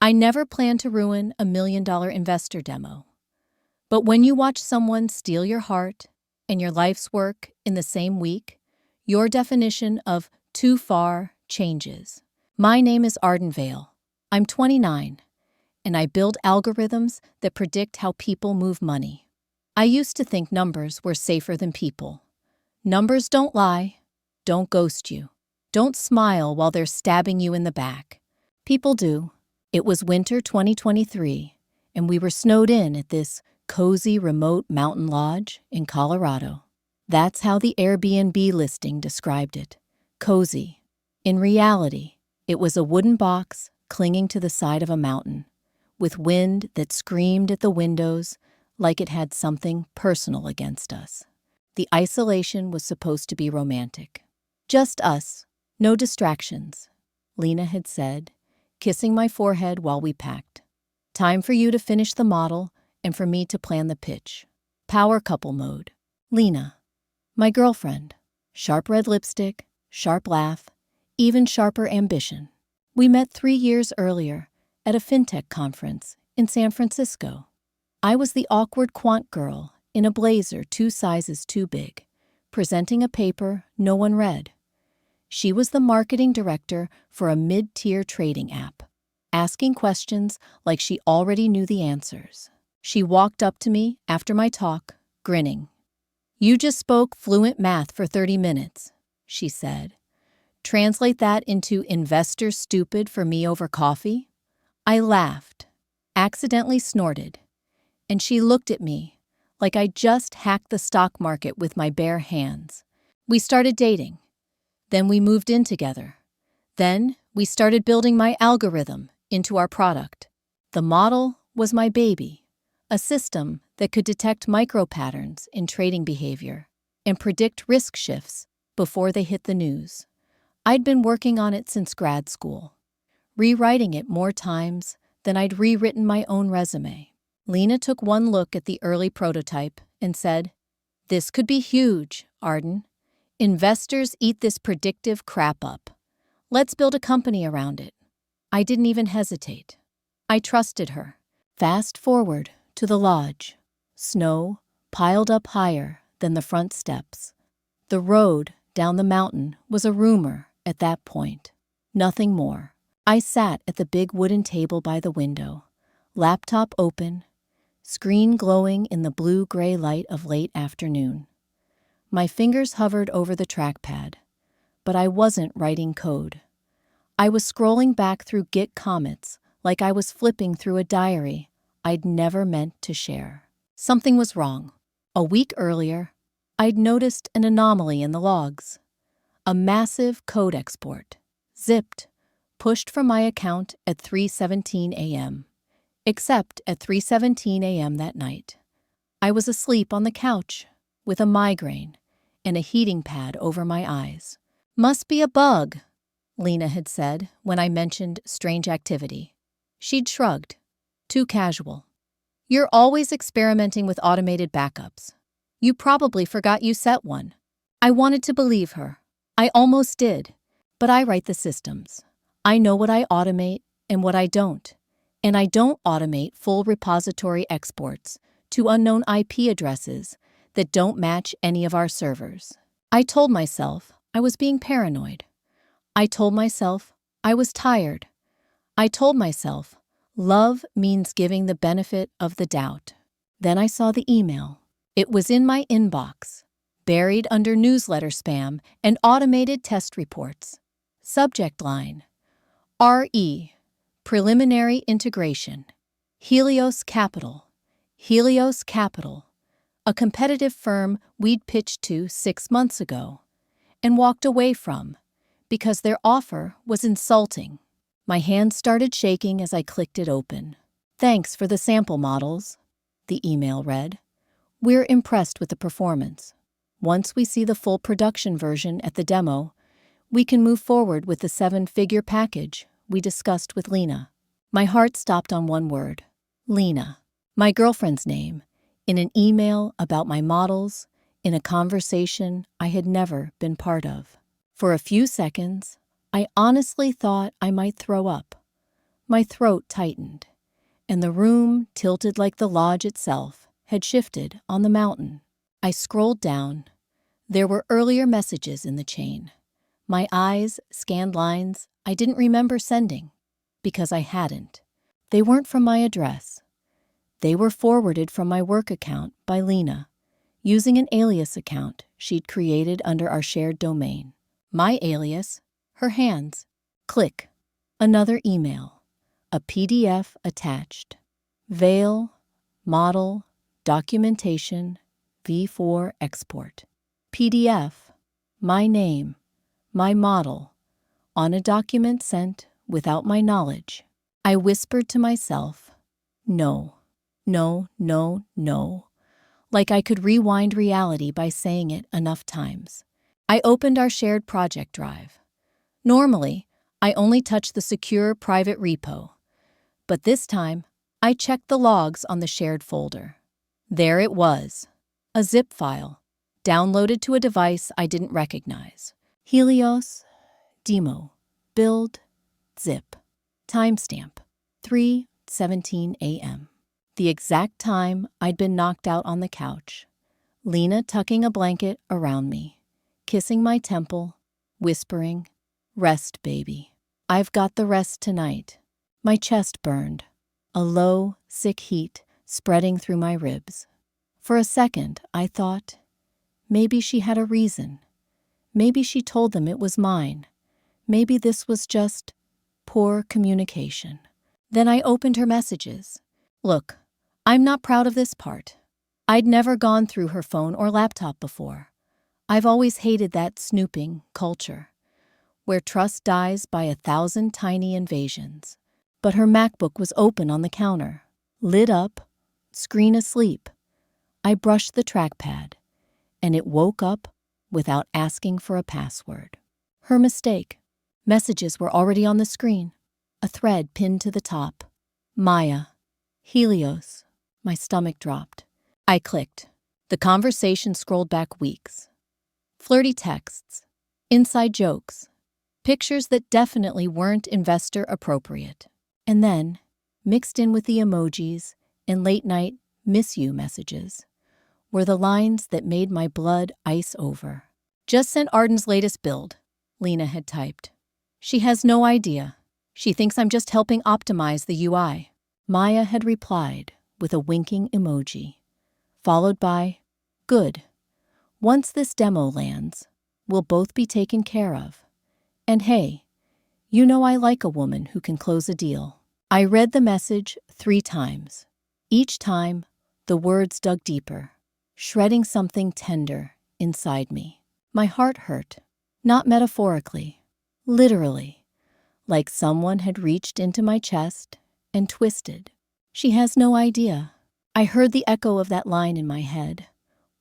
I never planned to ruin a $1 million investor demo. But when you watch someone steal your heart and your life's work in the same week, your definition of too far changes. My name is Arden. I'm 29, and I build algorithms that predict how people move money. I used to think numbers were safer than people. Numbers don't lie, don't ghost you, don't smile while they're stabbing you in the back. People do. It was winter 2023, and we were snowed in at this cozy remote mountain lodge in Colorado. That's how the Airbnb listing described it. Cozy. In reality, it was a wooden box clinging to the side of a mountain, with wind that screamed at the windows like it had something personal against us. The isolation was supposed to be romantic. Just us, no distractions, Lena had said, kissing my forehead while we packed. Time for you to finish the model and for me to plan the pitch. Power couple mode. Lena, my girlfriend. Sharp red lipstick, sharp laugh, even sharper ambition. We met 3 years earlier at a fintech conference in San Francisco. I was the awkward quant girl in a blazer 2 sizes too big, presenting a paper no one read. She was the marketing director for a mid-tier trading app, asking questions like she already knew the answers. She walked up to me after my talk, grinning. "You just spoke fluent math for 30 minutes, she said. "Translate that into investor stupid for me over coffee?" I laughed, accidentally snorted, and she looked at me like I just hacked the stock market with my bare hands. We started dating. Then we moved in together. Then we started building my algorithm into our product. The model was my baby, a system that could detect micro-patterns in trading behavior and predict risk shifts before they hit the news. I'd been working on it since grad school, rewriting it more times than I'd rewritten my own resume. Lena took one look at the early prototype and said, "This could be huge, Arden. Investors eat this predictive crap up. Let's build a company around it." I didn't even hesitate. I trusted her. Fast forward to the lodge. Snow piled up higher than the front steps. The road down the mountain was a rumor at that point. Nothing more. I sat at the big wooden table by the window, laptop open, screen glowing in the blue-gray light of late afternoon. My fingers hovered over the trackpad, but I wasn't writing code. I was scrolling back through Git commits like I was flipping through a diary I'd never meant to share. Something was wrong. A week earlier, I'd noticed an anomaly in the logs. A massive code export, zipped, pushed from my account at 3:17 a.m., except at 3:17 a.m. that night. I was asleep on the couch with a migraine and a heating pad over my eyes. "Must be a bug," Lena had said when I mentioned strange activity. She'd shrugged. Too casual. "You're always experimenting with automated backups. You probably forgot you set one." I wanted to believe her. I almost did, but I write the systems. I know what I automate and what I don't, and I don't automate full repository exports to unknown IP addresses that don't match any of our servers. I told myself I was being paranoid. I told myself I was tired. I told myself love means giving the benefit of the doubt. Then I saw the email. It was in my inbox, buried under newsletter spam and automated test reports. Subject line: RE, Preliminary Integration. Helios Capital. Helios Capital, a competitive firm we'd pitched to 6 months ago and walked away from because their offer was insulting. My hand started shaking as I clicked it open. "Thanks for the sample models," the email read. "We're impressed with the performance. Once we see the full production version at the demo, we can move forward with the 7-figure package we discussed with Lena." My heart stopped on one word: Lena. My girlfriend's name, in an email about my models, in a conversation I had never been part of. For a few seconds, I honestly thought I might throw up. My throat tightened, and the room, tilted like the lodge itself, had shifted on the mountain. I scrolled down. There were earlier messages in the chain. My eyes scanned lines I didn't remember sending, because I hadn't. They weren't from my address. They were forwarded from my work account by Lena, using an alias account she'd created under our shared domain. My alias, her hands. Click. Another email. A PDF attached. Veil, model, documentation, V4 export. PDF, my name, my model, on a document sent without my knowledge. I whispered to myself, no, no, no, no, like I could rewind reality by saying it enough times. I opened our shared project drive. Normally, I only touch the secure private repo, but this time, I checked the logs on the shared folder. There it was, a zip file, downloaded to a device I didn't recognize. Helios, demo, build, zip. Timestamp, 3:17 a.m. The exact time I'd been knocked out on the couch. Lena tucking a blanket around me, kissing my temple, whispering, "Rest, baby. I've got the rest tonight." My chest burned, a low, sick heat spreading through my ribs. For a second, I thought, maybe she had a reason. Maybe she told them it was mine. Maybe this was just poor communication. Then I opened her messages. Look, I'm not proud of this part. I'd never gone through her phone or laptop before. I've always hated that snooping culture, where trust dies by 1,000 tiny invasions. But her MacBook was open on the counter, lit up, screen asleep. I brushed the trackpad, and it woke up without asking for a password. Her mistake. Messages were already on the screen, a thread pinned to the top. Maya. Helios. My stomach dropped. I clicked. The conversation scrolled back weeks. Flirty texts, inside jokes, pictures that definitely weren't investor appropriate. And then, mixed in with the emojis and late-night miss you messages, were the lines that made my blood ice over. Just sent Arden's latest build, Lena had typed. She has no idea. She thinks I'm just helping optimize the UI. Maya had replied with a winking emoji, followed by, good. Once this demo lands, we'll both be taken care of. And hey, you know I like a woman who can close a deal. I read the message 3 times. Each time, the words dug deeper, shredding something tender inside me. My heart hurt, not metaphorically, literally, like someone had reached into my chest and twisted. She has no idea. I heard the echo of that line in my head,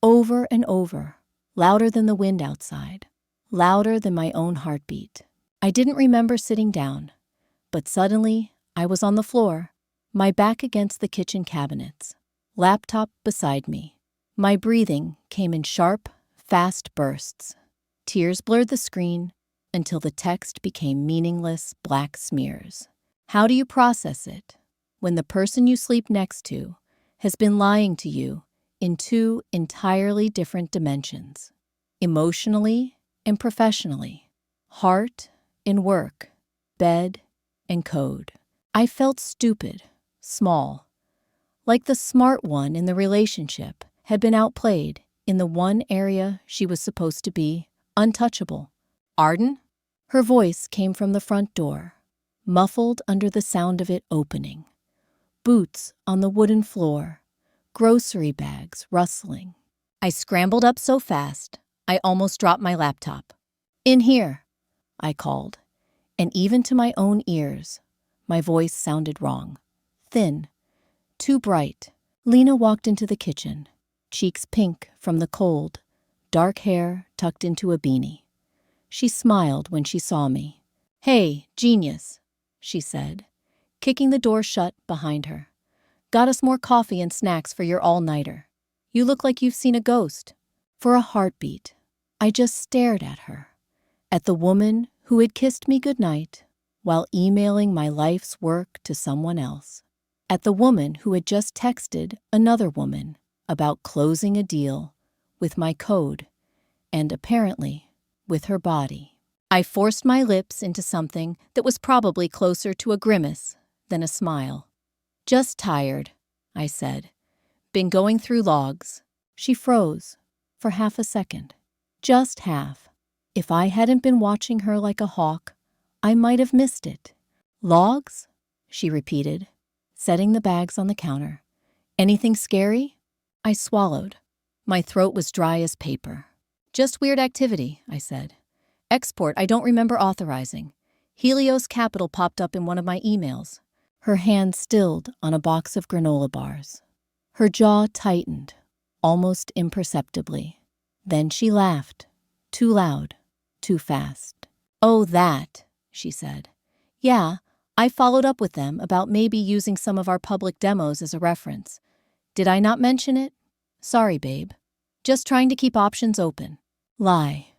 over and over, louder than the wind outside, louder than my own heartbeat. I didn't remember sitting down, but suddenly I was on the floor, my back against the kitchen cabinets, laptop beside me. My breathing came in sharp, fast bursts. Tears blurred the screen until the text became meaningless black smears. How do you process it when the person you sleep next to has been lying to you in 2 entirely different dimensions, emotionally and professionally, heart and work, bed and code? I felt stupid, small, like the smart one in the relationship had been outplayed in the one area she was supposed to be untouchable. Arden? Her voice came from the front door, muffled under the sound of it opening. Boots on the wooden floor, grocery bags rustling. I scrambled up so fast, I almost dropped my laptop. In here, I called, and even to my own ears, my voice sounded wrong, thin, too bright. Lena walked into the kitchen, cheeks pink from the cold, dark hair tucked into a beanie. She smiled when she saw me. "Hey, genius," she said, kicking the door shut behind her. "Got us more coffee and snacks for your all-nighter. You look like you've seen a ghost." For a heartbeat, I just stared at her, at the woman who had kissed me goodnight, while emailing my life's work to someone else. At the woman who had just texted another woman about closing a deal with my code and, apparently, with her body. I forced my lips into something that was probably closer to a grimace than a smile. "Just tired," I said. "Been going through logs." She froze for half a second. Just half. If I hadn't been watching her like a hawk, I might have missed it. "Logs?" she repeated, setting the bags on the counter. "Anything scary?" I swallowed. My throat was dry as paper. "Just weird activity," I said. "Export I don't remember authorizing. Helios Capital popped up in one of my emails." Her hand stilled on a box of granola bars. Her jaw tightened, almost imperceptibly. Then she laughed, too loud, too fast. "Oh, that," she said. "Yeah, I followed up with them about maybe using some of our public demos as a reference. Did I not mention it? Sorry, babe. Just trying to keep options open." Lie.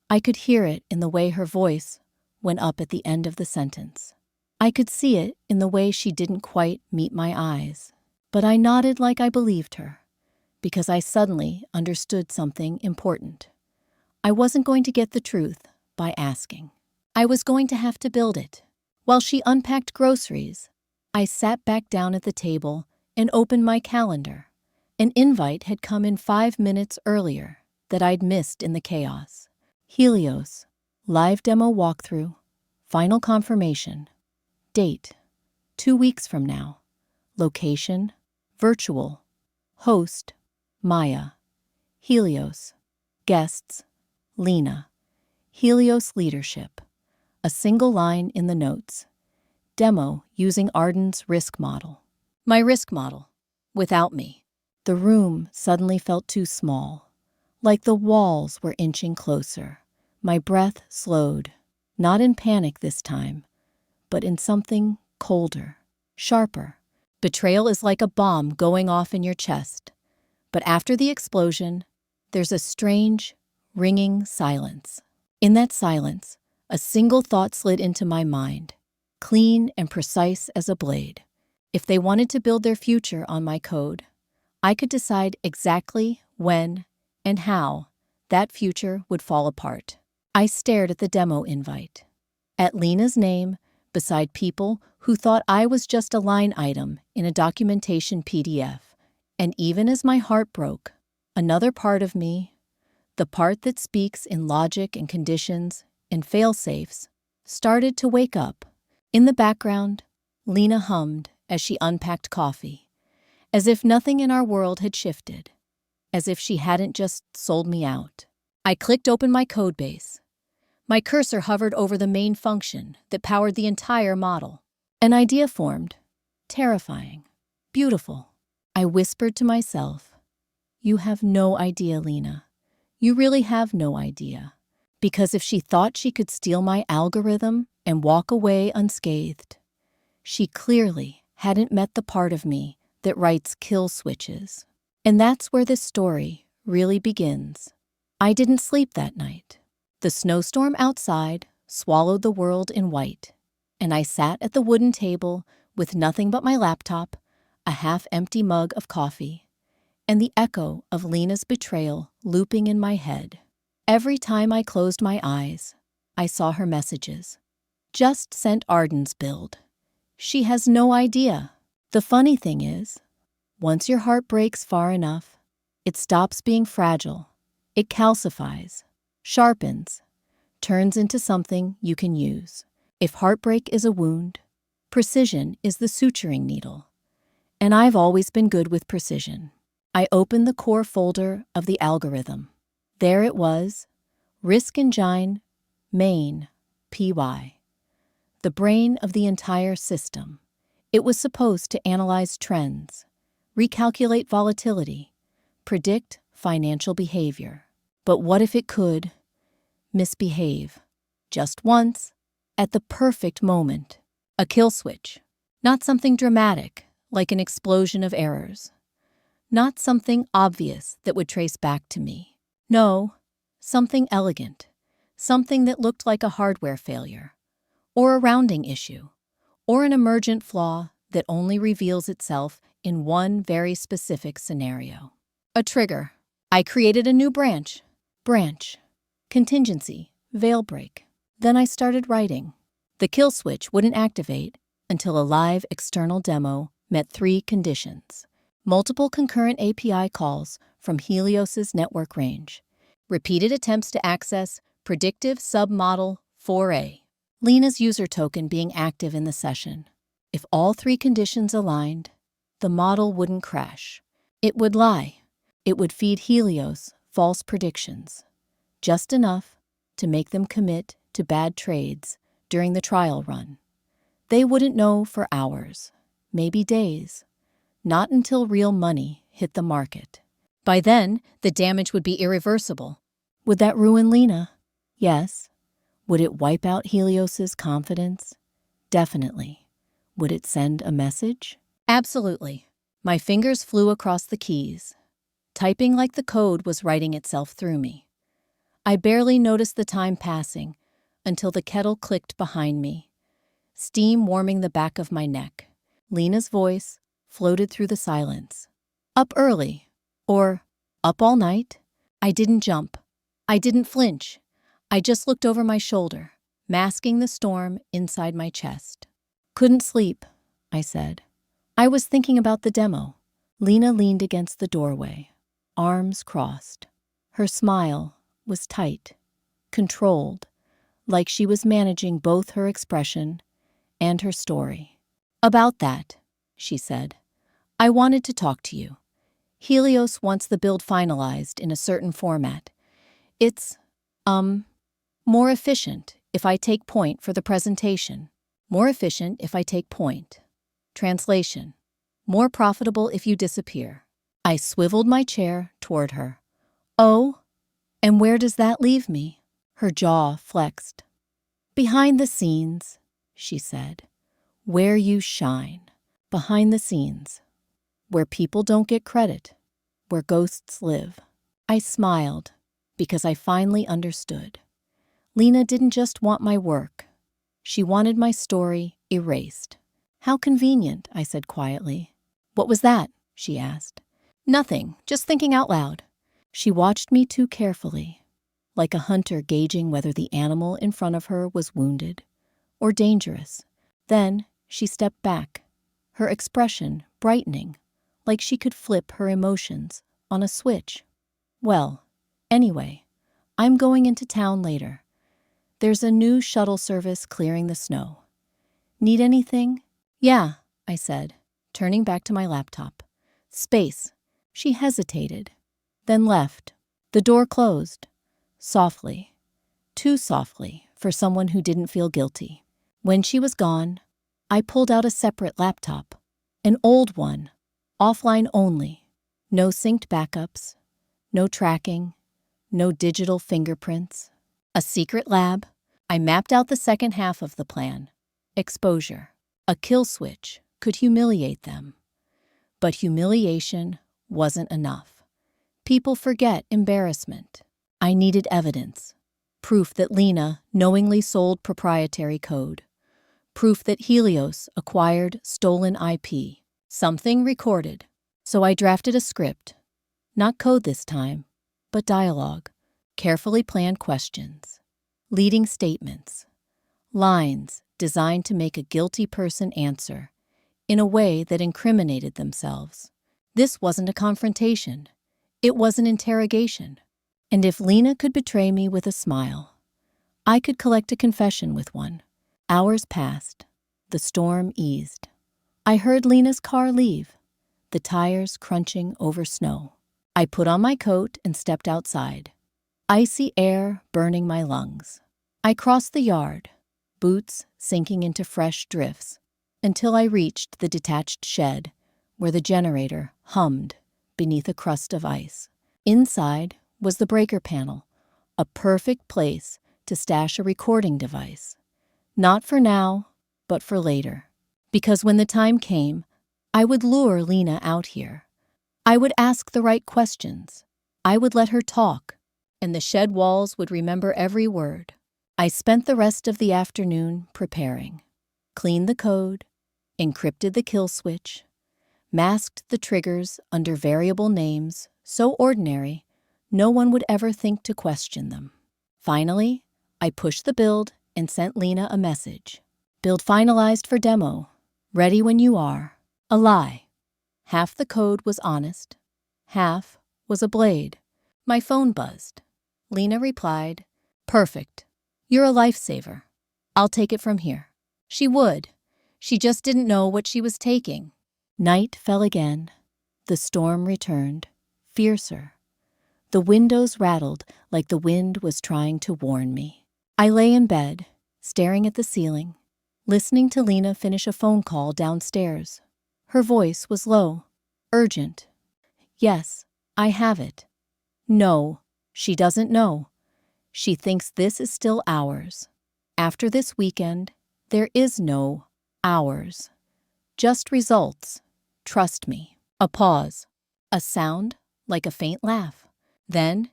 I could hear it in the way her voice went up at the end of the sentence. I could see it in the way she didn't quite meet my eyes. But I nodded like I believed her, because I suddenly understood something important. I wasn't going to get the truth by asking. I was going to have to build it. While she unpacked groceries, I sat back down at the table and opened my calendar. An invite had come in 5 minutes earlier that I'd missed in the chaos. Helios, live demo walkthrough, final confirmation. Date, 2 weeks from now. Location, virtual. Host, Maya. Helios. Guests, Lena. Helios leadership. A single line in the notes. Demo using Arden's risk model. My risk model. Without me. The room suddenly felt too small. Like the walls were inching closer. My breath slowed. Not in panic this time, but in something colder, sharper. Betrayal is like a bomb going off in your chest. But after the explosion, there's a strange, ringing silence. In that silence, a single thought slid into my mind, clean and precise as a blade. If they wanted to build their future on my code, I could decide exactly when and how that future would fall apart. I stared at the demo invite, at Lena's name beside people who thought I was just a line item in a documentation PDF. And even as my heart broke, another part of me, the part that speaks in logic and conditions and fail-safes, started to wake up. In the background, Lena hummed as she unpacked coffee, as if nothing in our world had shifted, as if she hadn't just sold me out. I clicked open my codebase. My cursor hovered over the main function that powered the entire model. An idea formed. Terrifying. Beautiful. I whispered to myself, "You have no idea, Lena. You really have no idea." Because if she thought she could steal my algorithm and walk away unscathed, she clearly hadn't met the part of me that writes kill switches. And that's where this story really begins. I didn't sleep that night. The snowstorm outside swallowed the world in white, and I sat at the wooden table with nothing but my laptop, a half-empty mug of coffee, and the echo of Lena's betrayal looping in my head. Every time I closed my eyes, I saw her messages. Just sent Arden's build. She has no idea. The funny thing is, once your heart breaks far enough, it stops being fragile. It calcifies, sharpens, turns into something you can use. If heartbreak is a wound, precision is the suturing needle. And I've always been good with precision. I opened the core folder of the algorithm. There it was, Risk Engine, Main, PY. The brain of the entire system. It was supposed to analyze trends, recalculate volatility, predict financial behavior. But what if it could misbehave? Just once, at the perfect moment. A kill switch. Not something dramatic, like an explosion of errors. Not something obvious that would trace back to me. No, something elegant. Something that looked like a hardware failure. or a rounding issue, or an emergent flaw that only reveals itself in one very specific scenario. A trigger. I created a new branch. Contingency. Veil break. Then I started writing. The kill switch wouldn't activate until a live external demo met 3 conditions. Multiple concurrent API calls from Helios's network range. Repeated attempts to access predictive submodel 4A. Lena's user token being active in the session. If all 3 conditions aligned, the model wouldn't crash. It would lie. It would feed Helios false predictions, just enough to make them commit to bad trades during the trial run. They wouldn't know for hours, maybe days, not until real money hit the market. By then, the damage would be irreversible. Would that ruin Lena? Yes. Would it wipe out Helios's confidence? Definitely. Would it send a message? Absolutely. My fingers flew across the keys, typing like the code was writing itself through me. I barely noticed the time passing until the kettle clicked behind me, steam warming the back of my neck. Lena's voice floated through the silence. Up early, or up all night? I didn't jump. I didn't flinch. I just looked over my shoulder, masking the storm inside my chest. Couldn't sleep, I said. I was thinking about the demo. Lena leaned against the doorway, arms crossed. Her smile was tight, controlled, like she was managing both her expression and her story. About that, she said. I wanted to talk to you. Helios wants the build finalized in a certain format. It's, more efficient if I take point for the presentation. More efficient if I take point. Translation. More profitable if you disappear. I swiveled my chair toward her. Oh, and where does that leave me? Her jaw flexed. Behind the scenes, she said. Where you shine. Behind the scenes. Where people don't get credit. Where ghosts live. I smiled because I finally understood. Lena didn't just want my work. She wanted my story erased. How convenient, I said quietly. What was that? She asked. Nothing, just thinking out loud. She watched me too carefully, like a hunter gauging whether the animal in front of her was wounded or dangerous. Then she stepped back, her expression brightening, like she could flip her emotions on a switch. Well, anyway, I'm going into town later. There's a new shuttle service clearing the snow. Need anything? Yeah, I said, turning back to my laptop. Space. She hesitated, then left. The door closed. Softly. Too softly for someone who didn't feel guilty. When she was gone, I pulled out a separate laptop. An old one. Offline only. No synced backups. No tracking. No digital fingerprints. A secret lab. I mapped out the second half of the plan. Exposure. A kill switch could humiliate them. But humiliation wasn't enough. People forget embarrassment. I needed evidence. Proof that Lena knowingly sold proprietary code. Proof that Helios acquired stolen IP. Something recorded. So I drafted a script. Not code this time, but dialogue. Carefully planned questions. Leading statements. Lines designed to make a guilty person answer in a way that incriminated themselves. This wasn't a confrontation. It was an interrogation. And if Lena could betray me with a smile, I could collect a confession with one. Hours passed. The storm eased. I heard Lena's car leave, the tires crunching over snow. I put on my coat and stepped outside, icy air burning my lungs. I crossed the yard, boots sinking into fresh drifts, until I reached the detached shed where the generator hummed beneath a crust of ice. Inside was the breaker panel, a perfect place to stash a recording device. Not for now, but for later. Because when the time came, I would lure Lena out here. I would ask the right questions. I would let her talk, and the shed walls would remember every word. I spent the rest of the afternoon preparing. Cleaned the code, encrypted the kill switch, masked the triggers under variable names so ordinary no one would ever think to question them. Finally, I pushed the build and sent Lena a message. Build finalized for demo. Ready when you are. A lie. Half the code was honest. Half was a blade. My phone buzzed. Lena replied, "Perfect. You're a lifesaver. I'll take it from here." She would. She just didn't know what she was taking. Night fell again. The storm returned, fiercer. The windows rattled like the wind was trying to warn me. I lay in bed, staring at the ceiling, listening to Lena finish a phone call downstairs. Her voice was low, urgent. "Yes, I have it." "No, she doesn't know. She thinks this is still ours. After this weekend, there is no ours. Just results. Trust me." A pause. A sound like a faint laugh. Then,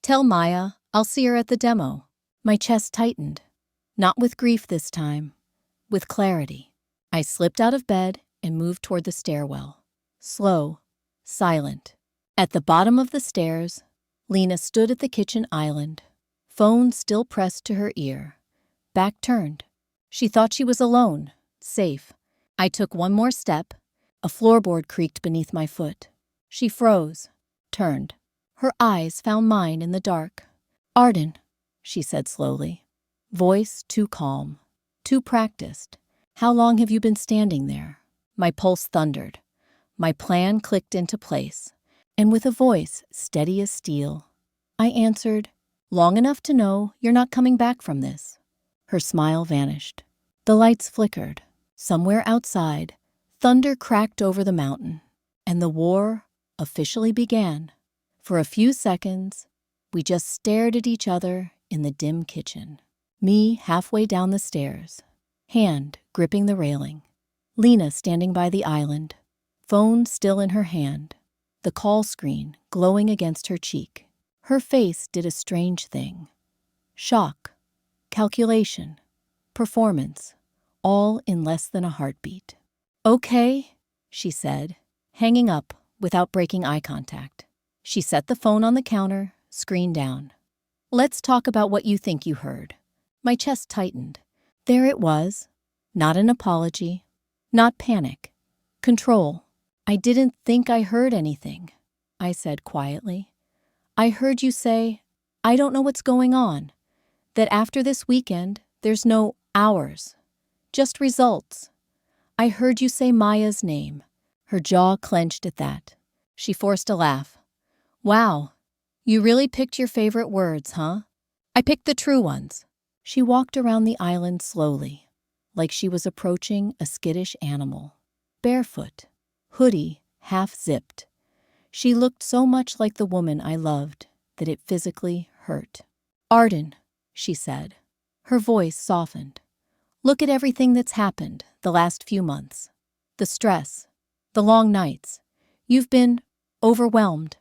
"Tell Maya I'll see her at the demo." My chest tightened. Not with grief this time, with clarity. I slipped out of bed and moved toward the stairwell. Slow, silent. At the bottom of the stairs, Lena stood at the kitchen island, phone still pressed to her ear, back turned. She thought she was alone, safe. I took one more step. A floorboard creaked beneath my foot. She froze, turned. Her eyes found mine in the dark. "Arden," she said slowly, voice too calm, too practiced. "How long have you been standing there?" My pulse thundered. My plan clicked into place, and with a voice steady as steel, I answered, "Long enough to know you're not coming back from this." Her smile vanished. The lights flickered. Somewhere outside, thunder cracked over the mountain, and the war officially began. For a few seconds, we just stared at each other in the dim kitchen. Me halfway down the stairs, hand gripping the railing. Lena standing by the island, phone still in her hand, the call screen glowing against her cheek. Her face did a strange thing. Shock, calculation, performance, all in less than a heartbeat. "Okay," she said, hanging up without breaking eye contact. She set the phone on the counter, screen down. "Let's talk about what you think you heard." My chest tightened. There it was. Not an apology, not panic. Control. "I didn't think I heard anything," I said quietly. "I heard you say, I don't know what's going on, that after this weekend, there's no ours, just results. I heard you say Maya's name." Her jaw clenched at that. She forced a laugh. "Wow, you really picked your favorite words, huh?" "I picked the true ones." She walked around the island slowly, like she was approaching a skittish animal. Barefoot, hoodie half zipped. She looked so much like the woman I loved that it physically hurt. "Arden," she said. Her voice softened. "Look at everything that's happened the last few months. The stress, the long nights. You've been overwhelmed."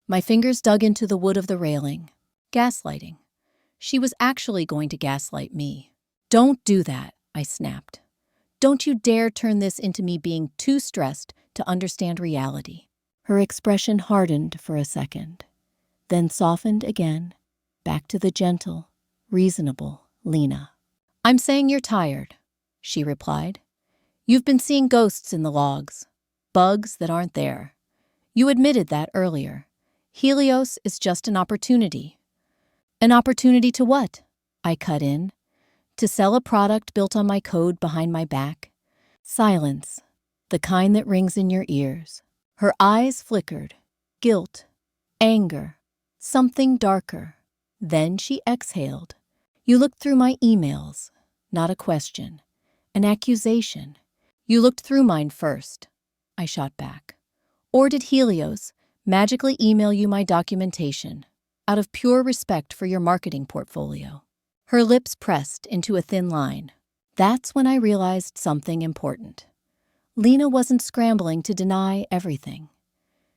My fingers dug into the wood of the railing. Gaslighting. She was actually going to gaslight me. "Don't do that," I snapped. "Don't you dare turn this into me being too stressed to understand reality." Her expression hardened for a second, then softened again, back to the gentle, reasonable Lena. "I'm saying you're tired," she replied. "You've been seeing ghosts in the logs, bugs that aren't there. You admitted that earlier. Helios is just an opportunity." "An opportunity to what?" I cut in. "To sell a product built on my code behind my back." Silence, the kind that rings in your ears. Her eyes flickered. Guilt, anger, something darker. Then she exhaled. "You looked through my emails." Not a question, an accusation. "You looked through mine first." I shot back. "Or did Helios magically email you my documentation out of pure respect for your marketing portfolio?" Her lips pressed into a thin line. That's when I realized something important. Lena wasn't scrambling to deny everything.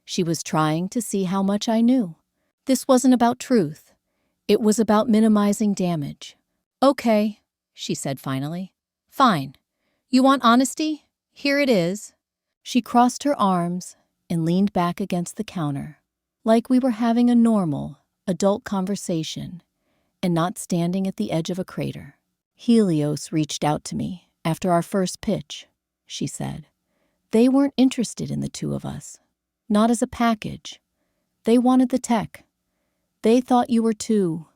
She was trying to see how much I knew. This wasn't about truth. It was about minimizing damage, Okay, she said finally. Fine. You want honesty? Here it is. She crossed her arms and leaned back against the counter, like we were having a normal, adult conversation and not standing at the edge of a crater. Helios reached out to me after our first pitch, she said. They weren't interested in the two of us. Not as a package. They wanted the tech. They thought you were too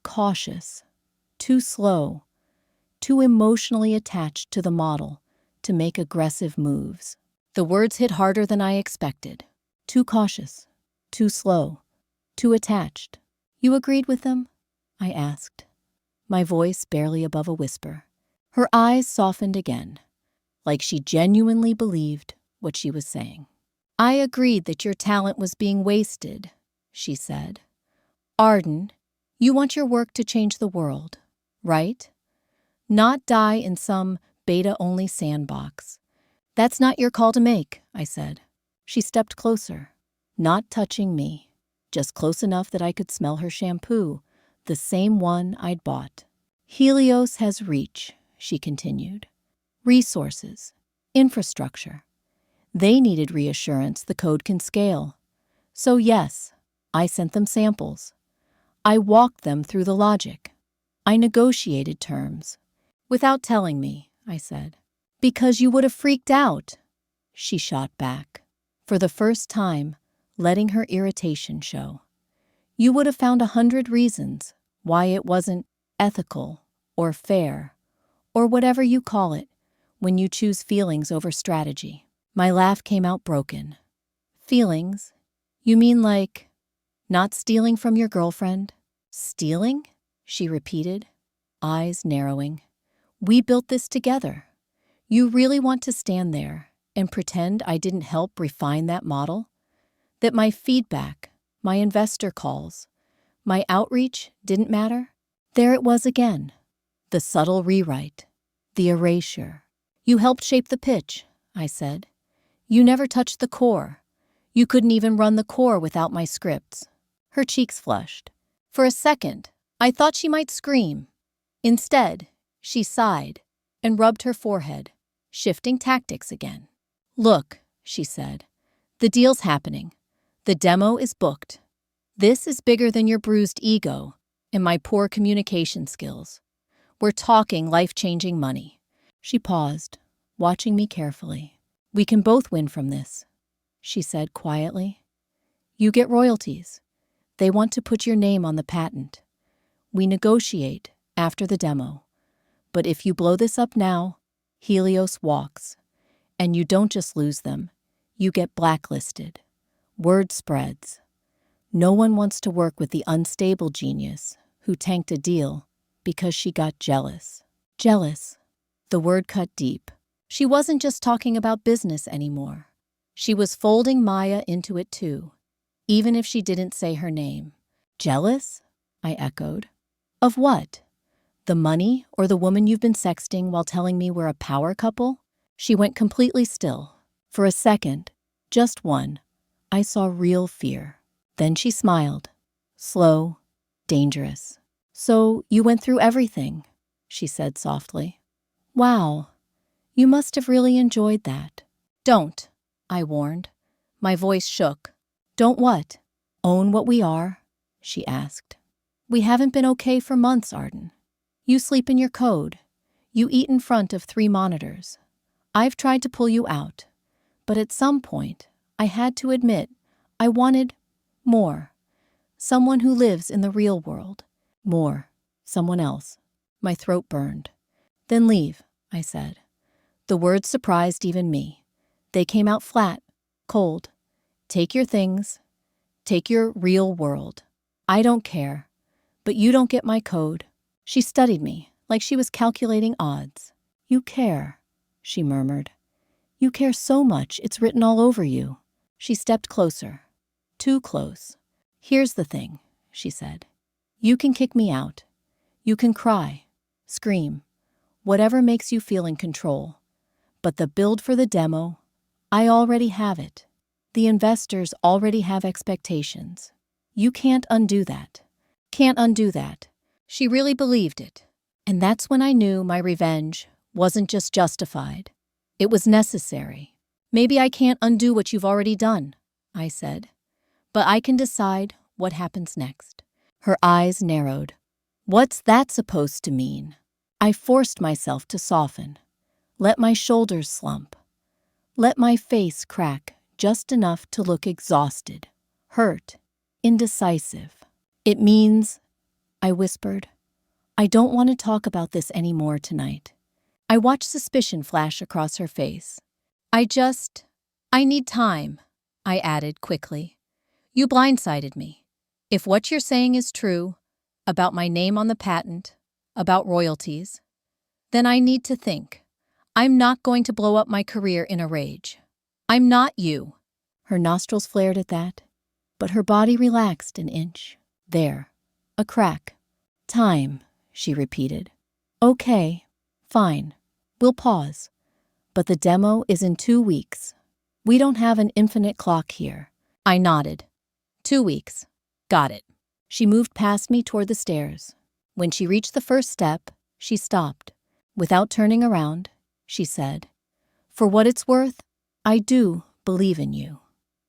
cautious, too slow, too emotionally attached to the model to make aggressive moves. The words hit harder than I expected. Too cautious, too slow, too attached. You agreed with them? I asked, my voice barely above a whisper. Her eyes softened again, like she genuinely believed what she was saying. I agreed that your talent was being wasted, she said. Arden, you want your work to change the world, right? Not die in some beta-only sandbox. That's not your call to make, I said. She stepped closer, not touching me, just close enough that I could smell her shampoo, the same one I'd bought. Helios has reach, she continued. Resources, infrastructure. They needed reassurance the code can scale. So yes, I sent them samples. I walked them through the logic. I negotiated terms. Without telling me, I said. Because you would have freaked out, she shot back, for the first time letting her irritation show. You would have found 100 reasons why it wasn't ethical or fair or whatever you call it when you choose feelings over strategy. My laugh came out broken. Feelings? You mean like not stealing from your girlfriend? Stealing? She repeated, eyes narrowing. We built this together. You really want to stand there and pretend I didn't help refine that model? That my feedback, my investor calls, my outreach didn't matter? There it was again. The subtle rewrite, the erasure. You helped shape the pitch, I said. You never touched the core. You couldn't even run the core without my scripts. Her cheeks flushed. For a second, I thought she might scream. Instead, she sighed and rubbed her forehead, shifting tactics again. Look, she said, the deal's happening. The demo is booked. This is bigger than your bruised ego and my poor communication skills. We're talking life-changing money. She paused, watching me carefully. We can both win from this, she said quietly. You get royalties. They want to put your name on the patent. We negotiate after the demo. But if you blow this up now, Helios walks. And you don't just lose them, you get blacklisted. Word spreads. No one wants to work with the unstable genius who tanked a deal because she got jealous. Jealous. The word cut deep. She wasn't just talking about business anymore. She was folding Maya into it too, even if she didn't say her name. Jealous? I echoed. Of what? The money or the woman you've been sexting while telling me we're a power couple? She went completely still. For a second, just one, I saw real fear. Then she smiled. Slow, dangerous. So you went through everything, she said softly. Wow, you must have really enjoyed that. Don't, I warned. My voice shook. Don't what? Own what we are? She asked. We haven't been okay for months, Arden. You sleep in your code. You eat in front of 3 monitors. I've tried to pull you out, but at some point, I had to admit I wanted more. Someone who lives in the real world. More. Someone else. My throat burned. Then leave, I said. The words surprised even me. They came out flat, cold. Take your things. Take your real world. I don't care. But you don't get my code. She studied me, like she was calculating odds. You care, she murmured. You care so much it's written all over you. She stepped closer. Too close. Here's the thing, she said. You can kick me out. You can cry, scream, whatever makes you feel in control. But the build for the demo, I already have it. The investors already have expectations. You can't undo that. Can't undo that. She really believed it. And that's when I knew my revenge wasn't just justified. It was necessary. Maybe I can't undo what you've already done, I said. But I can decide what happens next. Her eyes narrowed. What's that supposed to mean? I forced myself to soften. Let my shoulders slump. Let my face crack just enough to look exhausted, hurt, indecisive. It means, I whispered, I don't want to talk about this anymore tonight. I watched suspicion flash across her face. I need time, I added quickly. You blindsided me. If what you're saying is true, about my name on the patent, about royalties, then I need to think. I'm not going to blow up my career in a rage. I'm not you. Her nostrils flared at that, but her body relaxed an inch. There, a crack. Time, she repeated. Okay, fine. We'll pause. But the demo is in 2 weeks. We don't have an infinite clock here. I nodded. 2 weeks. Got it. She moved past me toward the stairs. When she reached the first step, she stopped. Without turning around, she said, For what it's worth, I do believe in you.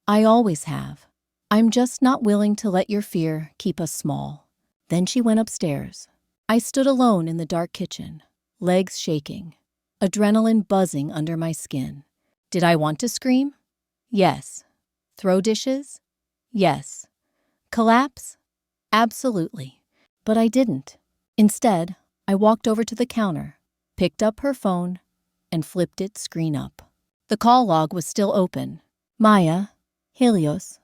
I always have. I'm just not willing to let your fear keep us small. Then she went upstairs. I stood alone in the dark kitchen, legs shaking, adrenaline buzzing under my skin. Did I want to scream? Yes. Throw dishes? Yes. Collapse? Absolutely. But I didn't. Instead, I walked over to the counter, picked up her phone, and flipped its screen up. The call log was still open. Maya, Helios,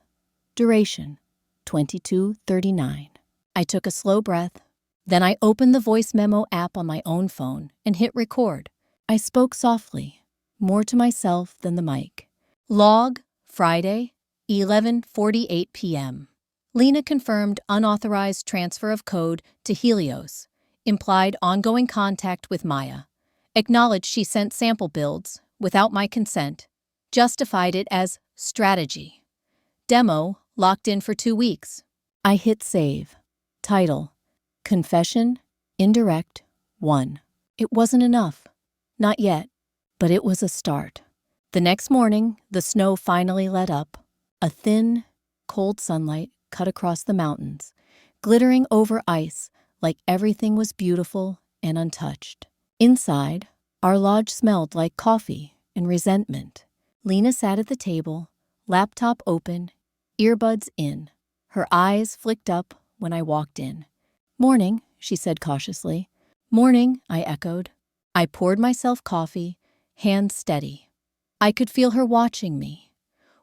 duration, 22:39. I took a slow breath. Then I opened the voice memo app on my own phone and hit record. I spoke softly, more to myself than the mic. Log, Friday, 11:48 p.m. Lena confirmed unauthorized transfer of code to Helios, implied ongoing contact with Maya, acknowledged she sent sample builds without my consent, justified it as strategy. Demo locked in for 2 weeks. I hit save. Title, Confession, Indirect, 1. It wasn't enough. Not yet, but it was a start. The next morning, the snow finally let up. A thin, cold sunlight cut across the mountains, glittering over ice like everything was beautiful and untouched. Inside, our lodge smelled like coffee and resentment. Lena sat at the table, laptop open, earbuds in. Her eyes flicked up when I walked in. Morning, she said cautiously. Morning, I echoed. I poured myself coffee, hands steady. I could feel her watching me,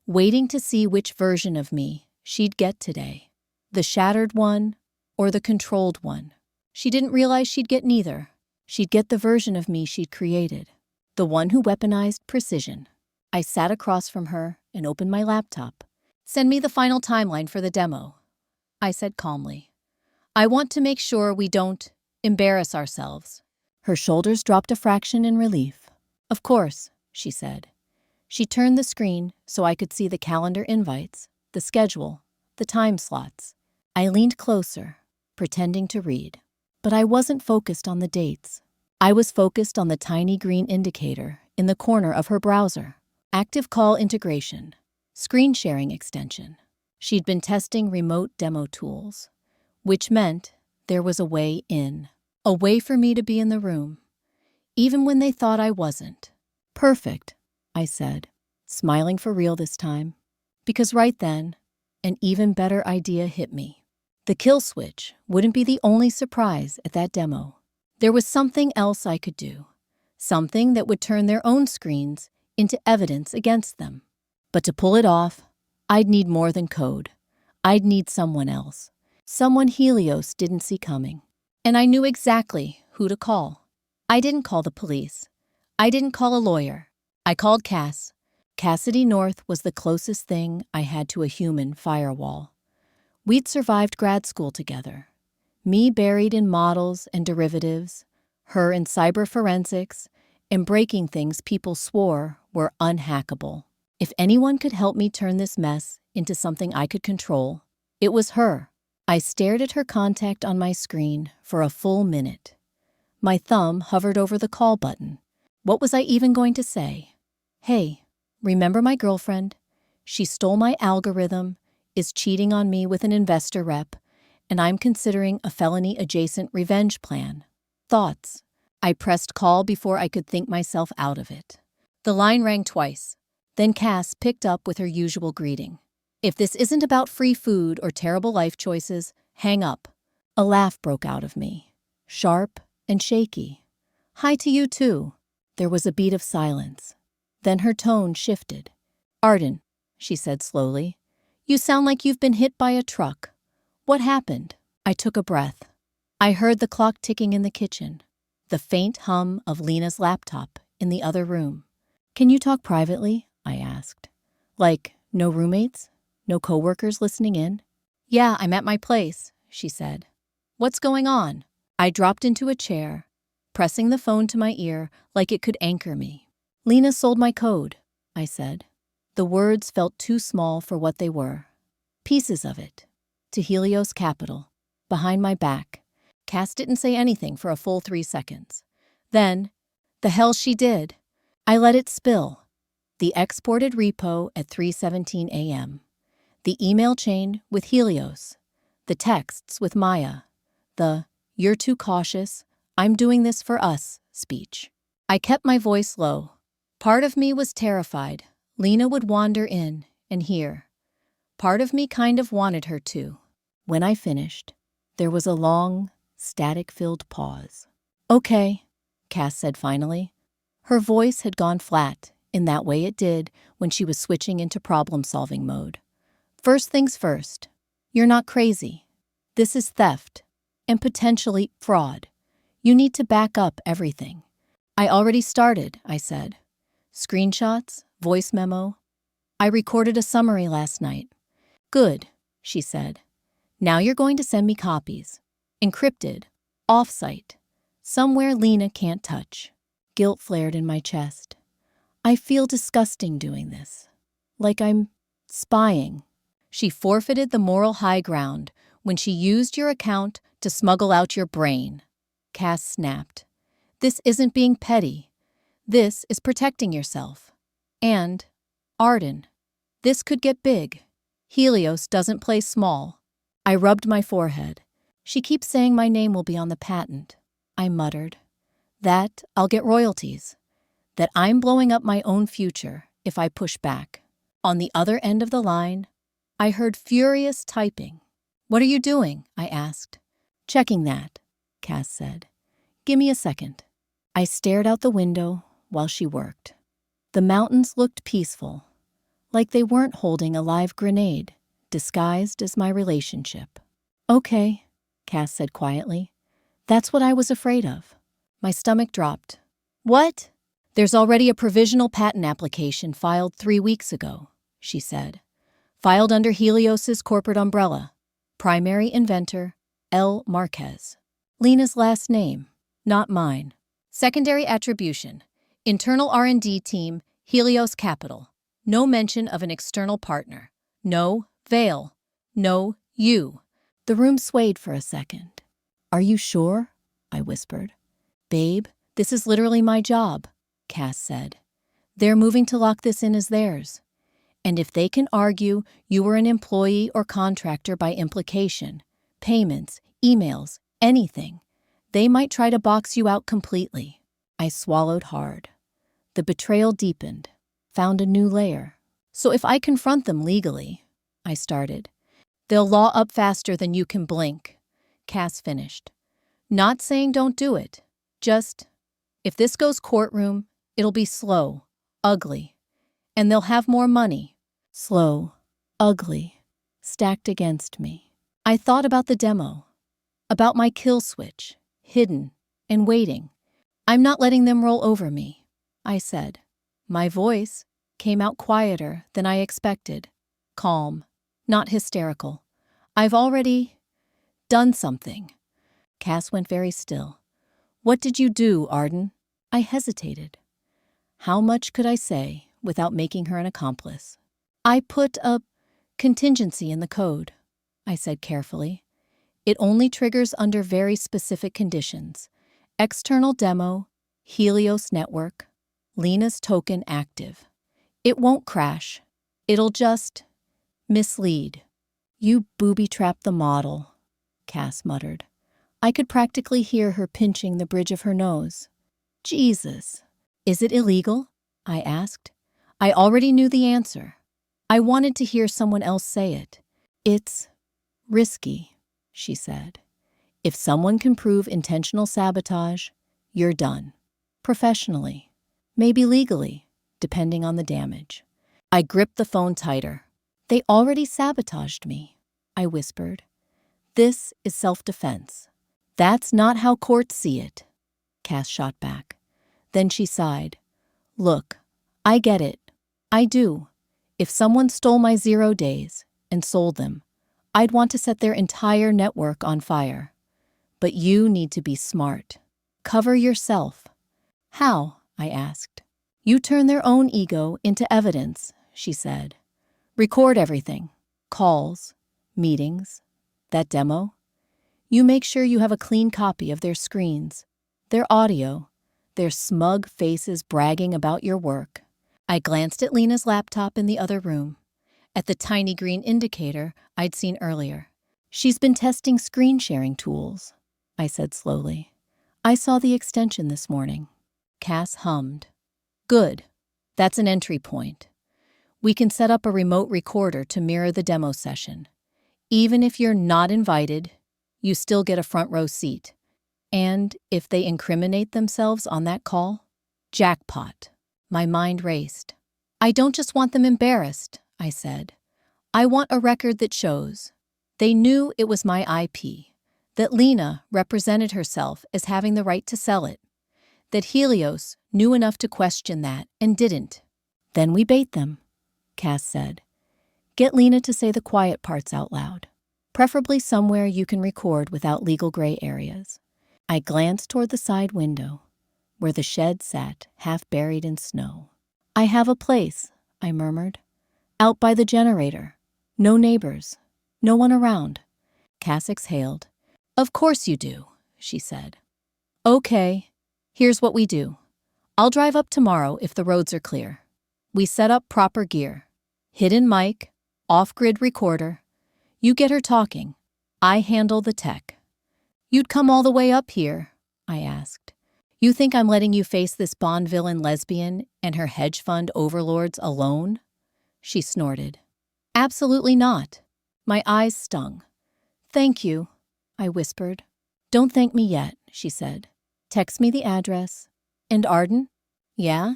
waiting to see which version of me she'd get today. The shattered one or the controlled one. She didn't realize she'd get neither. She'd get the version of me she'd created, the one who weaponized precision. I sat across from her and opened my laptop. Send me the final timeline for the demo, I said calmly. I want to make sure we don't embarrass ourselves. Her shoulders dropped a fraction in relief. Of course, she said. She turned the screen so I could see the calendar invites, the schedule, the time slots. I leaned closer, pretending to read. But I wasn't focused on the dates. I was focused on the tiny green indicator in the corner of her browser. Active call integration. Screen sharing extension. She'd been testing remote demo tools, which meant there was a way in. A way for me to be in the room, even when they thought I wasn't. Perfect, I said, smiling for real this time. Because right then, an even better idea hit me. The kill switch wouldn't be the only surprise at that demo. There was something else I could do, something that would turn their own screens into evidence against them. But to pull it off, I'd need more than code. I'd need someone else, someone Helios didn't see coming. And I knew exactly who to call. I didn't call the police. I didn't call a lawyer. I called Cass. Cassidy North was the closest thing I had to a human firewall. We'd survived grad school together. Me buried in models and derivatives, her in cyber forensics, and breaking things people swore were unhackable. If anyone could help me turn this mess into something I could control, it was her. I stared at her contact on my screen for a full minute. My thumb hovered over the call button. What was I even going to say? Hey, remember my girlfriend? She stole my algorithm, is cheating on me with an investor rep, and I'm considering a felony-adjacent revenge plan. Thoughts? I pressed call before I could think myself out of it. The line rang twice. Then Cass picked up with her usual greeting. If this isn't about free food or terrible life choices, hang up. A laugh broke out of me, sharp and shaky. Hi to you too. There was a beat of silence. Then her tone shifted. Arden, she said slowly, you sound like you've been hit by a truck. What happened? I took a breath. I heard the clock ticking in the kitchen, the faint hum of Lena's laptop in the other room. Can you talk privately? I asked. Like, no roommates? No coworkers listening in? Yeah, I'm at my place, she said. What's going on? I dropped into a chair, pressing the phone to my ear like it could anchor me. Lena sold my code, I said. The words felt too small for what they were. Pieces of it. To Helios Capital. Behind my back. Cass didn't say anything for a full 3 seconds. Then, the hell she did. I let it spill. The exported repo at 3:17 a.m. The email chain with Helios. The texts with Maya. The, you're too cautious, I'm doing this for us, speech. I kept my voice low. Part of me was terrified Lena would wander in and hear. Part of me kind of wanted her to. When I finished, there was a long, static-filled pause. Okay, Cass said finally. Her voice had gone flat in that way it did when she was switching into problem-solving mode. First things first, you're not crazy. This is theft and potentially fraud. You need to back up everything. I already started, I said. Screenshots, voice memo. I recorded a summary last night. Good, she said. Now you're going to send me copies. Encrypted, off-site, somewhere Lena can't touch. Guilt flared in my chest. I feel disgusting doing this. Like I'm spying. She forfeited the moral high ground when she used your account to smuggle out your brain. Cass snapped. This isn't being petty. This is protecting yourself. And, Arden, this could get big. Helios doesn't play small. I rubbed my forehead. She keeps saying my name will be on the patent. I muttered. That I'll get royalties. That I'm blowing up my own future if I push back. On the other end of the line, I heard furious typing. What are you doing? I asked. Checking that, Cass said. Give me a second. I stared out the window while she worked. The mountains looked peaceful, like they weren't holding a live grenade, disguised as my relationship. Okay, Cass said quietly. That's what I was afraid of. My stomach dropped. What? There's already a provisional patent application filed 3 weeks ago, she said. Filed under Helios's corporate umbrella. Primary inventor, L. Marquez. Lena's last name, not mine. Secondary attribution. Internal R&D team, Helios Capital. No mention of an external partner. No veil. No you. The room swayed for a second. Are you sure? I whispered. Babe, this is literally my job, Cass said. They're moving to lock this in as theirs. And if they can argue you were an employee or contractor by implication, payments, emails, anything, they might try to box you out completely. I swallowed hard. The betrayal deepened, found a new layer. So if I confront them legally, I started. They'll law up faster than you can blink, Cass finished. Not saying don't do it. Just, if this goes courtroom, it'll be slow, ugly, and they'll have more money. Slow, ugly, stacked against me. I thought about the demo, about my kill switch, hidden and waiting. I'm not letting them roll over me, I said. My voice came out quieter than I expected, calm, not hysterical. I've already done something. Cass went very still. What did you do, Arden? I hesitated. How much could I say without making her an accomplice? I put a contingency in the code, I said carefully. It only triggers under very specific conditions, External demo, Helios network, Lena's token active. It won't crash. It'll just mislead. You booby-trapped the model, Cass muttered. I could practically hear her pinching the bridge of her nose. Jesus. Is it illegal? I asked. I already knew the answer. I wanted to hear someone else say it. It's risky, she said. If someone can prove intentional sabotage, you're done. Professionally. Maybe legally, depending on the damage. I gripped the phone tighter. They already sabotaged me, I whispered. This is self-defense. That's not how courts see it, Cass shot back. Then she sighed. Look, I get it. I do. If someone stole my 0 days and sold them, I'd want to set their entire network on fire. But you need to be smart. Cover yourself. How? I asked. You turn their own ego into evidence, she said. Record everything. Calls, meetings, that demo. You make sure you have a clean copy of their screens, their audio, their smug faces bragging about your work. I glanced at Lena's laptop in the other room, at the tiny green indicator I'd seen earlier. She's been testing screen sharing tools, I said slowly. I saw the extension this morning. Cass hummed. Good. That's an entry point. We can set up a remote recorder to mirror the demo session. Even if you're not invited, you still get a front row seat. And if they incriminate themselves on that call, jackpot. My mind raced. I don't just want them embarrassed, I said. I want a record that shows. They knew it was my IP, that Lena represented herself as having the right to sell it, that Helios knew enough to question that and didn't. Then we bait them, Cass said. Get Lena to say the quiet parts out loud, preferably somewhere you can record without legal gray areas. I glanced toward the side window, where the shed sat, half buried in snow. I have a place, I murmured. Out by the generator. No neighbors. No one around. Cass exhaled. Of course you do, she said. Okay, here's what we do. I'll drive up tomorrow if the roads are clear. We set up proper gear. Hidden mic, off-grid recorder. You get her talking. I handle the tech. You'd come all the way up here, I asked. You think I'm letting you face this Bond villain lesbian and her hedge fund overlords alone? She snorted. Absolutely not. My eyes stung. Thank you, I whispered. Don't thank me yet, she said. Text me the address. And Arden? Yeah?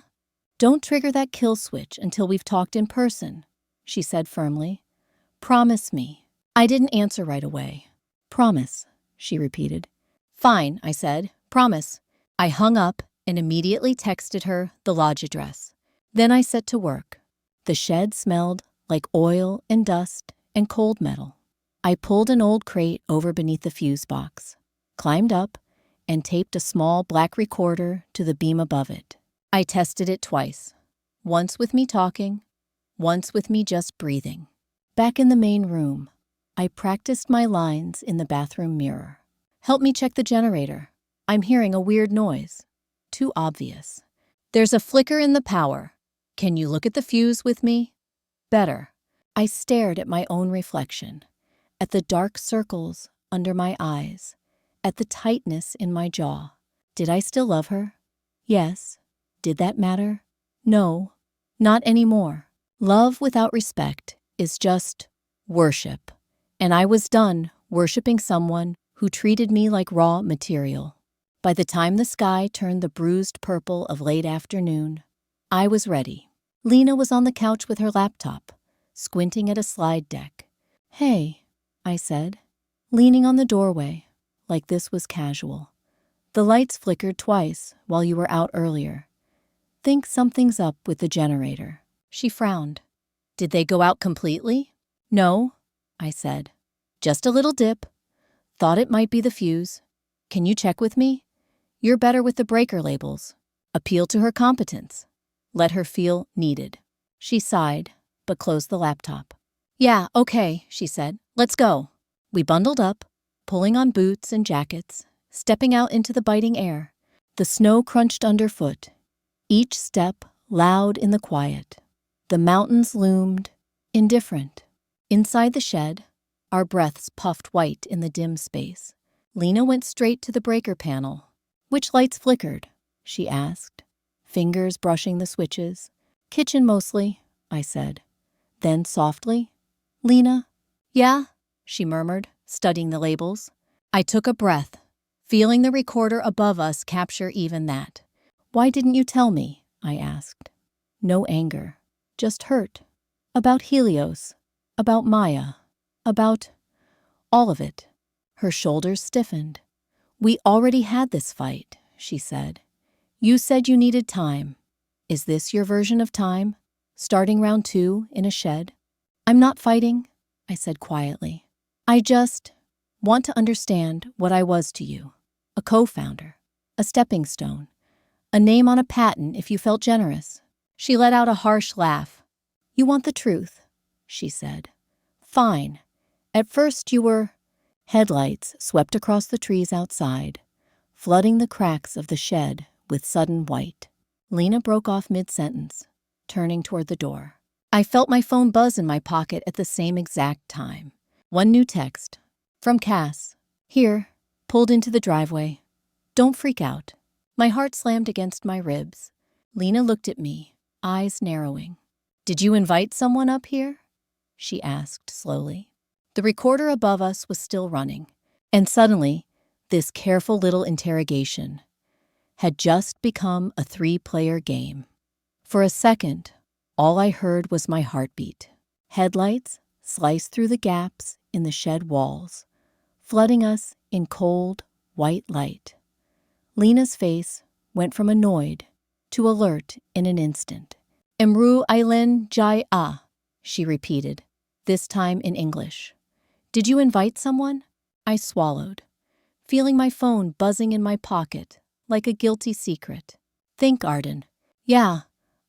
Don't trigger that kill switch until we've talked in person, she said firmly. Promise me. I didn't answer right away. Promise, she repeated. Fine, I said. Promise. I hung up and immediately texted her the lodge address. Then I set to work. The shed smelled like oil and dust and cold metal. I pulled an old crate over beneath the fuse box, climbed up, and taped a small black recorder to the beam above it. I tested it twice, once with me talking, once with me just breathing. Back in the main room, I practiced my lines in the bathroom mirror. Help me check the generator. I'm hearing a weird noise. Too obvious. There's a flicker in the power. Can you look at the fuse with me? Better. I stared at my own reflection, at the dark circles under my eyes, at the tightness in my jaw. Did I still love her? Yes. Did that matter? No, not anymore. Love without respect is just worship. And I was done worshiping someone who treated me like raw material. By the time the sky turned the bruised purple of late afternoon, I was ready. Lena was on the couch with her laptop, squinting at a slide deck. Hey, I said, leaning on the doorway, like this was casual. The lights flickered twice while you were out earlier. Think something's up with the generator. She frowned. Did they go out completely? No, I said. Just a little dip. Thought it might be the fuse. Can you check with me? You're better with the breaker labels. Appeal to her competence. Let her feel needed. She sighed, but closed the laptop. Yeah, okay, she said. Let's go. We bundled up, pulling on boots and jackets, stepping out into the biting air. The snow crunched underfoot, each step loud in the quiet. The mountains loomed, indifferent. Inside the shed, our breaths puffed white in the dim space. Lena went straight to the breaker panel. "Which lights flickered?" she asked, fingers brushing the switches. "Kitchen mostly," I said. Then softly, "Lena?" "Yeah," she murmured, studying the labels. I took a breath, feeling the recorder above us capture even that. "Why didn't you tell me?" I asked. No anger, just hurt. About Helios, about Maya, about all of it. Her shoulders stiffened. "We already had this fight," she said. "You said you needed time. Is this your version of time? Starting round 2 in a shed?" "I'm not fighting," I said quietly. "I just want to understand what I was to you. A co-founder, a stepping stone, a name on a patent if you felt generous." She let out a harsh laugh. "You want the truth," she said. "Fine. At first you were—" Headlights swept across the trees outside, flooding the cracks of the shed with sudden white. Lena broke off mid-sentence, turning toward the door. I felt my phone buzz in my pocket at the same exact time. One new text. From Cass. "Here, pulled into the driveway. Don't freak out." My heart slammed against my ribs. Lena looked at me, eyes narrowing. "Did you invite someone up here?" she asked slowly. The recorder above us was still running, and suddenly, this careful little interrogation had just become a 3-player game. For a second, all I heard was my heartbeat. Headlights sliced through the gaps in the shed walls, flooding us in cold, white light. Lena's face went from annoyed to alert in an instant. "Emru Ailen Jai A," she repeated, this time in English. "Did you invite someone?" I swallowed, feeling my phone buzzing in my pocket like a guilty secret. "Think, Arden." "Yeah,"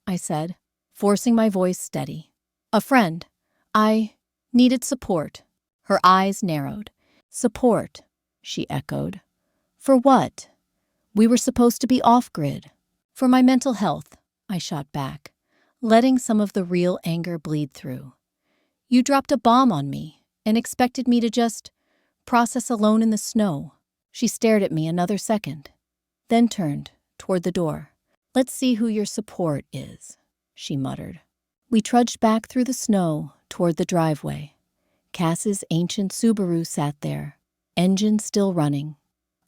I said, forcing my voice steady. "A friend. I needed support." Her eyes narrowed. "Support," she echoed. "For what? We were supposed to be off-grid." "For my mental health," I shot back, letting some of the real anger bleed through. "You dropped a bomb on me and expected me to just process alone in the snow." She stared at me another second, then turned toward the door. "Let's see who your support is," she muttered. We trudged back through the snow toward the driveway. Cass's ancient Subaru sat there, engine still running,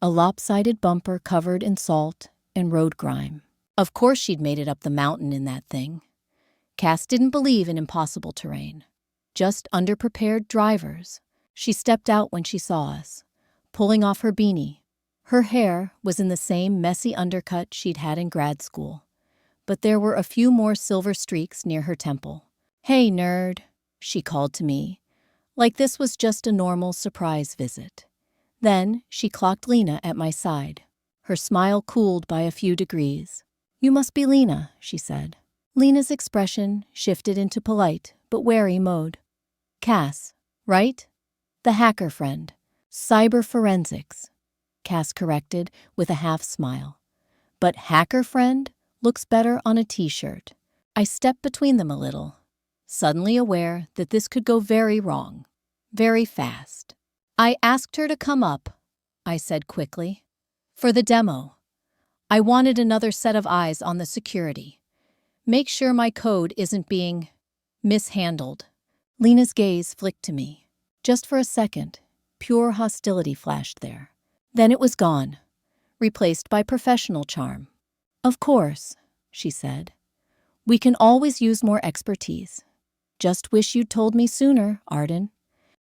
a lopsided bumper covered in salt and road grime. Of course she'd made it up the mountain in that thing. Cass didn't believe in impossible terrain, just underprepared drivers. She stepped out when she saw us, pulling off her beanie. Her hair was in the same messy undercut she'd had in grad school, but there were a few more silver streaks near her temple. "Hey, nerd," she called to me, like this was just a normal surprise visit. Then she clocked Lena at my side. Her smile cooled by a few degrees. "You must be Lena," she said. Lena's expression shifted into polite but wary mode. "Cass, right? The hacker friend. Cyber forensics," Cass corrected with a half-smile. "But hacker friend looks better on a t-shirt." I stepped between them a little, suddenly aware that this could go very wrong, very fast. "I asked her to come up," I said quickly. "For the demo. I wanted another set of eyes on the security. Make sure my code isn't being mishandled." Lena's gaze flicked to me. Just for a second, pure hostility flashed there. Then it was gone, replaced by professional charm. "Of course," she said. "We can always use more expertise. Just wish you'd told me sooner, Arden."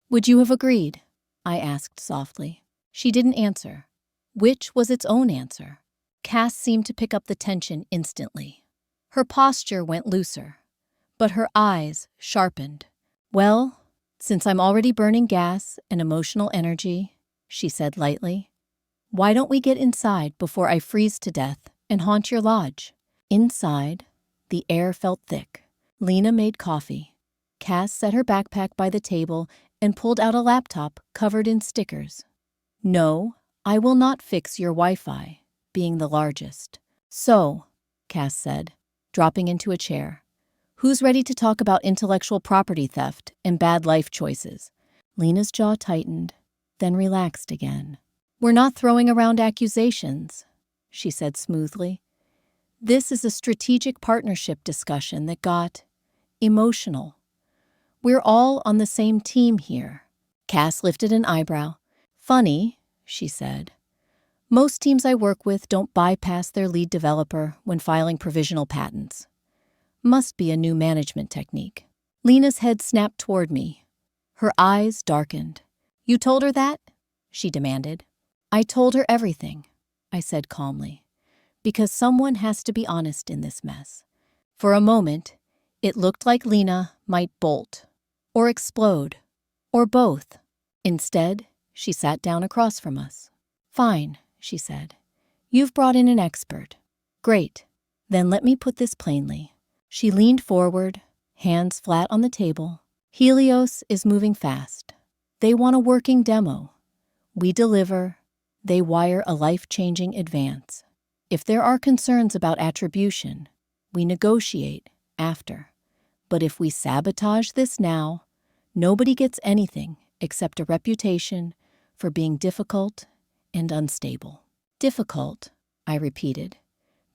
"Would you have agreed?" I asked softly. She didn't answer, which was its own answer. Cass seemed to pick up the tension instantly. Her posture went looser, but her eyes sharpened. "Well, since I'm already burning gas and emotional energy," she said lightly, "why don't we get inside before I freeze to death and haunt your lodge?" Inside, the air felt thick. Lena made coffee. Cass set her backpack by the table and pulled out a laptop covered in stickers. "No," I will not fix your Wi-Fi, being the largest. So, Cass said, dropping into a chair, who's ready to talk about intellectual property theft and bad life choices? Lena's jaw tightened, then relaxed again. We're not throwing around accusations, she said smoothly. This is a strategic partnership discussion that got emotional. We're all on the same team here. Cass lifted an eyebrow. Funny, she said. Most teams I work with don't bypass their lead developer when filing provisional patents. Must be a new management technique. Lena's head snapped toward me. Her eyes darkened. You told her that? She demanded. I told her everything, I said calmly, because someone has to be honest in this mess. For a moment, it looked like Lena might bolt, or explode, or both. Instead, she sat down across from us. Fine, she said. You've brought in an expert. Great. Then let me put this plainly. She leaned forward, hands flat on the table. Helios is moving fast. They want a working demo. We deliver. They wire a life-changing advance. If there are concerns about attribution, we negotiate after. But if we sabotage this now, nobody gets anything except a reputation for being difficult and unstable. Difficult, I repeated,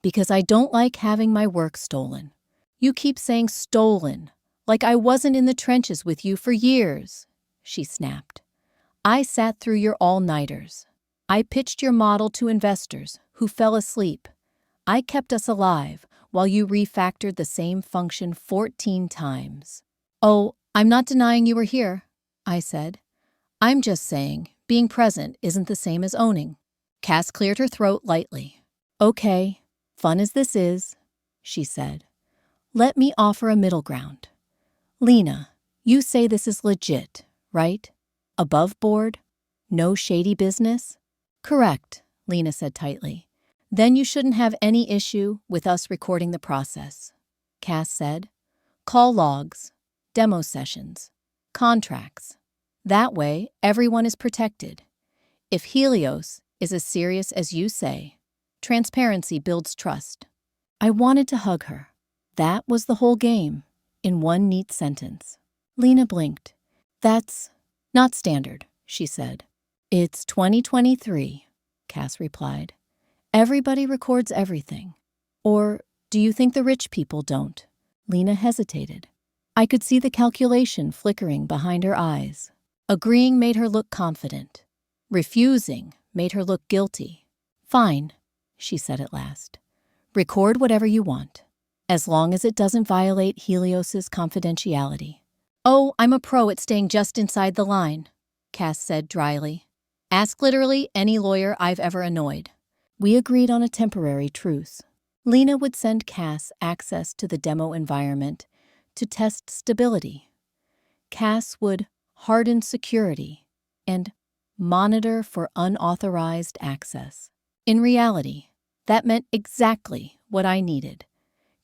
because I don't like having my work stolen. You keep saying stolen, like I wasn't in the trenches with you for years, she snapped. I sat through your all-nighters. I pitched your model to investors who fell asleep. I kept us alive while you refactored the same function 14 times. Oh, I'm not denying you were here, I said. I'm just saying being present isn't the same as owning. Cass cleared her throat lightly. Okay, fun as this is, she said. Let me offer a middle ground. Lena, you say this is legit, right? Above board? No shady business? Correct, Lena said tightly. Then you shouldn't have any issue with us recording the process, Cass said. Call logs, demo sessions, contracts. That way, everyone is protected. If Helios is as serious as you say, transparency builds trust. I wanted to hug her. That was the whole game, in one neat sentence. Lena blinked. That's not standard, she said. It's 2023, Cass replied. Everybody records everything. Or do you think the rich people don't? Lena hesitated. I could see the calculation flickering behind her eyes. Agreeing made her look confident. Refusing made her look guilty. Fine, she said at last. Record whatever you want, as long as it doesn't violate Helios's confidentiality. Oh, I'm a pro at staying just inside the line, Cass said dryly. Ask literally any lawyer I've ever annoyed. We agreed on a temporary truce. Lena would send Cass access to the demo environment to test stability. Cass would harden security and monitor for unauthorized access. In reality, that meant exactly what I needed.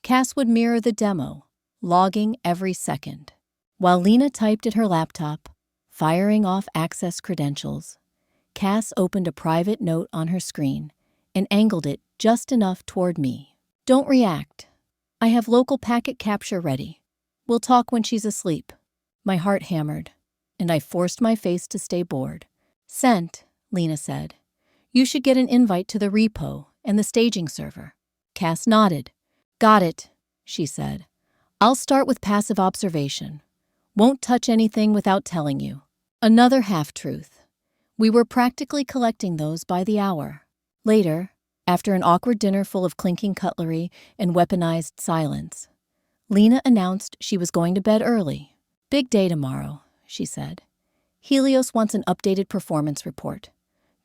Cass would mirror the demo, logging every second. While Lena typed at her laptop, firing off access credentials, Cass opened a private note on her screen and angled it just enough toward me. Don't react. I have local packet capture ready. We'll talk when she's asleep. My heart hammered, and I forced my face to stay bored. Sent, Lena said. You should get an invite to the repo and the staging server. Cass nodded. Got it, she said. I'll start with passive observation. Won't touch anything without telling you. Another half-truth. We were practically collecting those by the hour. Later, after an awkward dinner full of clinking cutlery and weaponized silence, Lena announced she was going to bed early. Big day tomorrow, she said. Helios wants an updated performance report.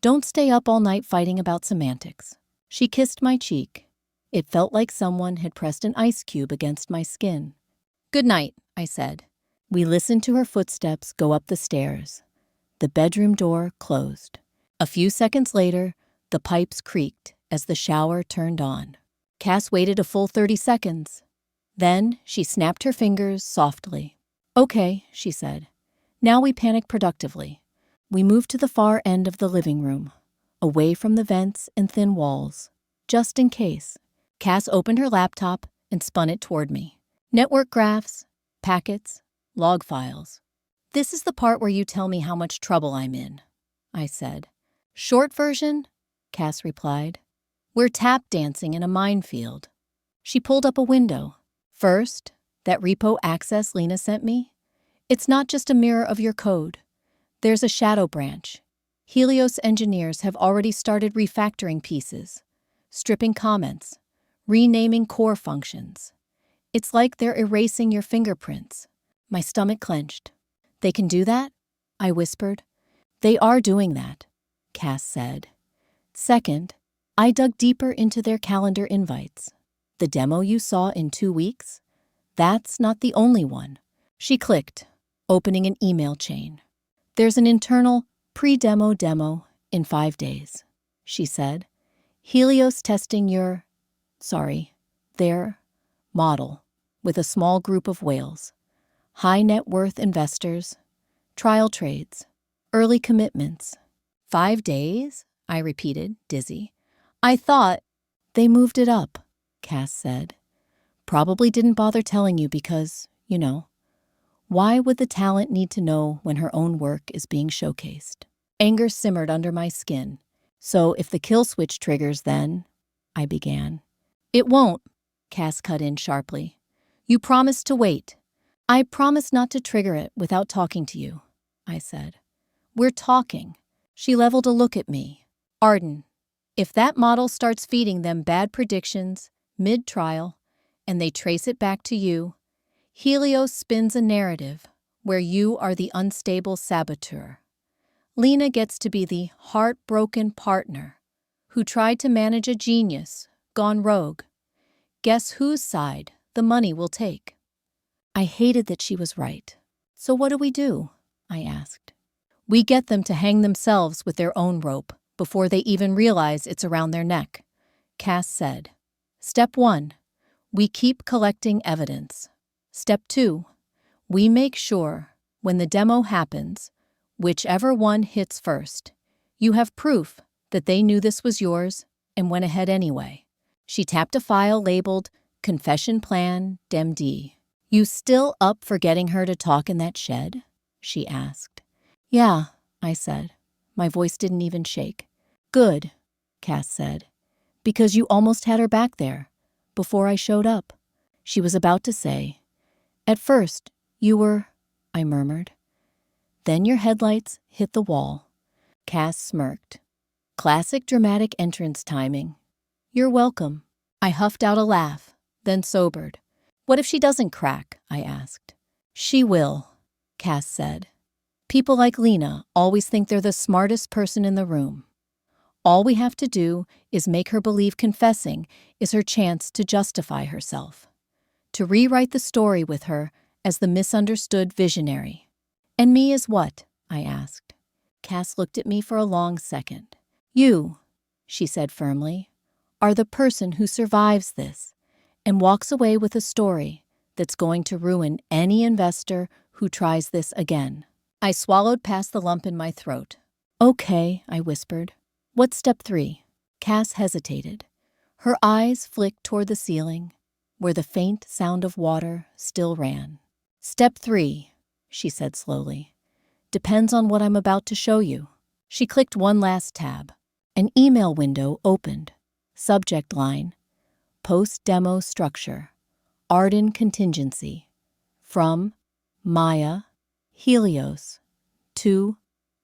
Don't stay up all night fighting about semantics. She kissed my cheek. It felt like someone had pressed an ice cube against my skin. Good night, I said. We listened to her footsteps go up the stairs. The bedroom door closed. A few seconds later, the pipes creaked as the shower turned on. Cass waited a full 30 seconds. Then she snapped her fingers softly. Okay, she said. Now we panic productively. We moved to the far end of the living room, away from the vents and thin walls, just in case. Cass opened her laptop and spun it toward me. Network graphs, packets, log files. This is the part where you tell me how much trouble I'm in, I said. Short version? Cass replied. We're tap dancing in a minefield. She pulled up a window. First, that repo access Lena sent me. It's not just a mirror of your code. There's a shadow branch. Helios engineers have already started refactoring pieces, stripping comments, renaming core functions. It's like they're erasing your fingerprints. My stomach clenched. They can do that? I whispered. They are doing that, Cass said. Second, I dug deeper into their calendar invites. The demo you saw in 2 weeks? That's not the only one. She clicked, opening an email chain. There's an internal pre-demo demo in 5 days, she said. Helios testing their model with a small group of whales. High net worth investors, trial trades, early commitments. 5 days? I repeated, dizzy. I thought they moved it up, Cass said. Probably didn't bother telling you because, why would the talent need to know when her own work is being showcased? Anger simmered under my skin. So if the kill switch triggers, then, I began. It won't, Cass cut in sharply. You promised to wait. I promised not to trigger it without talking to you, I said. We're talking. She leveled a look at me. Arden, if that model starts feeding them bad predictions mid-trial and they trace it back to you, Helios spins a narrative where you are the unstable saboteur. Lena gets to be the heartbroken partner who tried to manage a genius gone rogue. Guess whose side the money will take? I hated that she was right. So what do? I asked. We get them to hang themselves with their own rope before they even realize it's around their neck, Cass said. Step 1, we keep collecting evidence. Step 2, we make sure when the demo happens, whichever one hits first, you have proof that they knew this was yours and went ahead anyway. She tapped a file labeled Confession Plan Dem D. You still up for getting her to talk in that shed? She asked. Yeah, I said. My voice didn't even shake. Good, Cass said, because you almost had her back there before I showed up. She was about to say, at first, you were, I murmured. Then your headlights hit the wall. Cass smirked. Classic dramatic entrance timing. You're welcome. I huffed out a laugh, then sobered. What if she doesn't crack? I asked. She will, Cass said. People like Lena always think they're the smartest person in the room. All we have to do is make her believe confessing is her chance to justify herself. To rewrite the story with her as the misunderstood visionary. And me as what? I asked. Cass looked at me for a long second. You, she said firmly, are the person who survives this and walks away with a story that's going to ruin any investor who tries this again. I swallowed past the lump in my throat. Okay, I whispered. What's step 3? Cass hesitated. Her eyes flicked toward the ceiling, where the faint sound of water still ran. Step 3, she said slowly, depends on what I'm about to show you. She clicked one last tab. An email window opened. Subject line, Post-Demo Structure, Arden Contingency. From Maya, Helios, to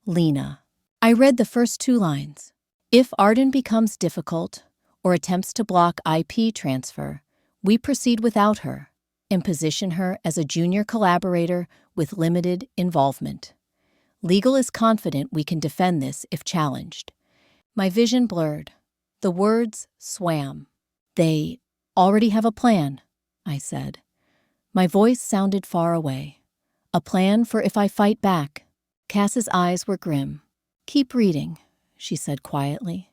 Lena. I read the first 2 lines. If Arden becomes difficult or attempts to block IP transfer, we proceed without her and position her as a junior collaborator with limited involvement. Legal is confident we can defend this if challenged. My vision blurred. The words swam. They already have a plan, I said. My voice sounded far away. A plan for if I fight back. Cass's eyes were grim. Keep reading, she said quietly.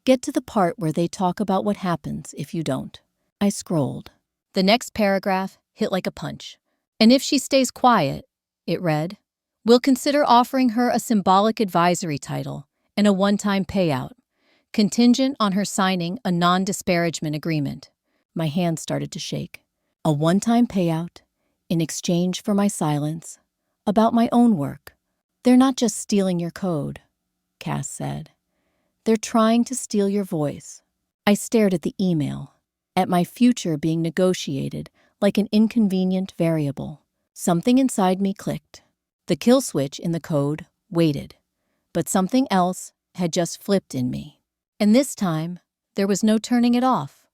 Get to the part where they talk about what happens if you don't. I scrolled. The next paragraph hit like a punch. And if she stays quiet, it read, we'll consider offering her a symbolic advisory title and a one-time payout, contingent on her signing a non-disparagement agreement. My hands started to shake. A one-time payout in exchange for my silence about my own work. They're not just stealing your code, Cass said. They're trying to steal your voice. I stared at the email, at my future being negotiated like an inconvenient variable. Something inside me clicked. The kill switch in the code waited, but something else had just flipped in me. And this time, there was no turning it off.